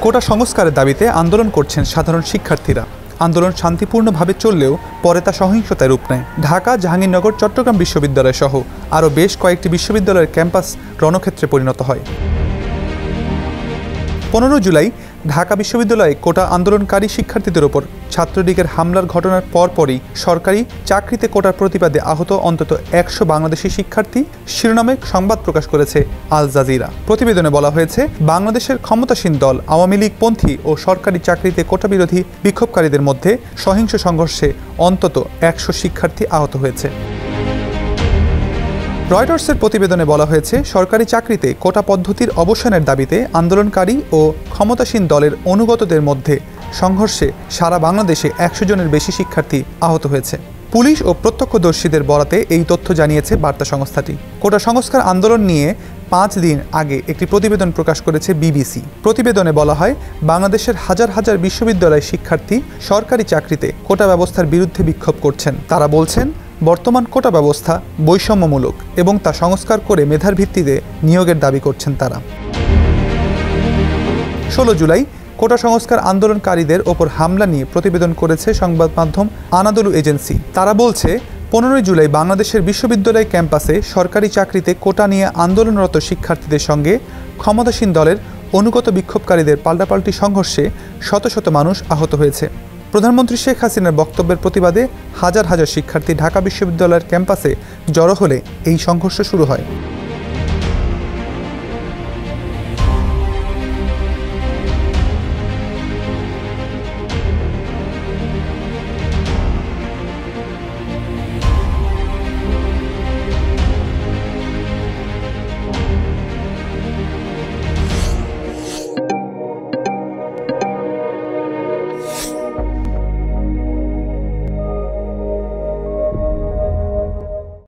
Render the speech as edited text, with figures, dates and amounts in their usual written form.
কোটা সংস্কারের দাবিতে আন্দোলন করছেন সাধারণ শিক্ষার্থীরা। আন্দোলন শান্তিপূর্ণভাবে চললেও পরে তা সহিংসতায় রূপ নেয়। ঢাকা, জাহাঙ্গীরনগর, চট্টগ্রাম বিশ্ববিদ্যালয় সহ আরও বেশ কয়েকটি বিশ্ববিদ্যালয়ের ক্যাম্পাস রণক্ষেত্রে পরিণত হয়। 15 জুলাই ঢাকা বিশ্ববিদ্যালয়ে কোটা আন্দোলনকারী শিক্ষার্থীদের ওপর ছাত্রলীগের হামলার ঘটনার পরপরই সরকারি চাকরিতে কোটার প্রতিবাদে আহত অন্তত 100 বাংলাদেশি শিক্ষার্থী শিরোনামে সংবাদ প্রকাশ করেছে আল জাজিরা। প্রতিবেদনে বলা হয়েছে, বাংলাদেশের ক্ষমতাসীন দল আওয়ামী লীগপন্থী ও সরকারি চাকরিতে কোটা বিরোধী বিক্ষোভকারীদের মধ্যে সহিংস সংঘর্ষে অন্তত 100 শিক্ষার্থী আহত হয়েছে। রয়টার্সের প্রতিবেদনে বলা হয়েছে, সরকারি চাকরিতে কোটা পদ্ধতির অবসানের দাবিতে আন্দোলনকারী ও ক্ষমতাসীন দলের অনুগতদের মধ্যে সংঘর্ষে সারা বাংলাদেশে 100 জনের বেশি শিক্ষার্থী আহত হয়েছে। পুলিশ ও প্রত্যক্ষদর্শীদের বরাতে এই তথ্য জানিয়েছে বার্তা সংস্থাটি। কোটা সংস্কার আন্দোলন নিয়ে 5 দিন আগে একটি প্রতিবেদন প্রকাশ করেছে বিবিসি। প্রতিবেদনে বলা হয়, বাংলাদেশের হাজার হাজার বিশ্ববিদ্যালয় শিক্ষার্থী সরকারি চাকরিতে কোটা ব্যবস্থার বিরুদ্ধে বিক্ষোভ করছেন। তারা বলছেন, বর্তমান কোটা ব্যবস্থা বৈষম্যমূলক এবং তা সংস্কার করে মেধার ভিত্তিতে নিয়োগের দাবি করছেন তারা। 16 জুলাই কোটা সংস্কার আন্দোলনকারীদের ওপর হামলা নিয়ে প্রতিবেদন করেছে সংবাদ মাধ্যম আনাদোলু এজেন্সি। তারা বলছে, 15 জুলাই বাংলাদেশের বিশ্ববিদ্যালয় ক্যাম্পাসে সরকারি চাকরিতে কোটা নিয়ে আন্দোলনরত শিক্ষার্থীদের সঙ্গে ক্ষমতাসীন দলের অনুগত বিক্ষোভকারীদের পাল্টাপাল্টি সংঘর্ষে শত শত মানুষ আহত হয়েছে। প্রধানমন্ত্রী শেখ হাসিনার বক্তব্যের প্রতিবাদে হাজার হাজার শিক্ষার্থী ঢাকা বিশ্ববিদ্যালয়ের ক্যাম্পাসে জড়ো হলে এই সংঘর্ষ শুরু হয়।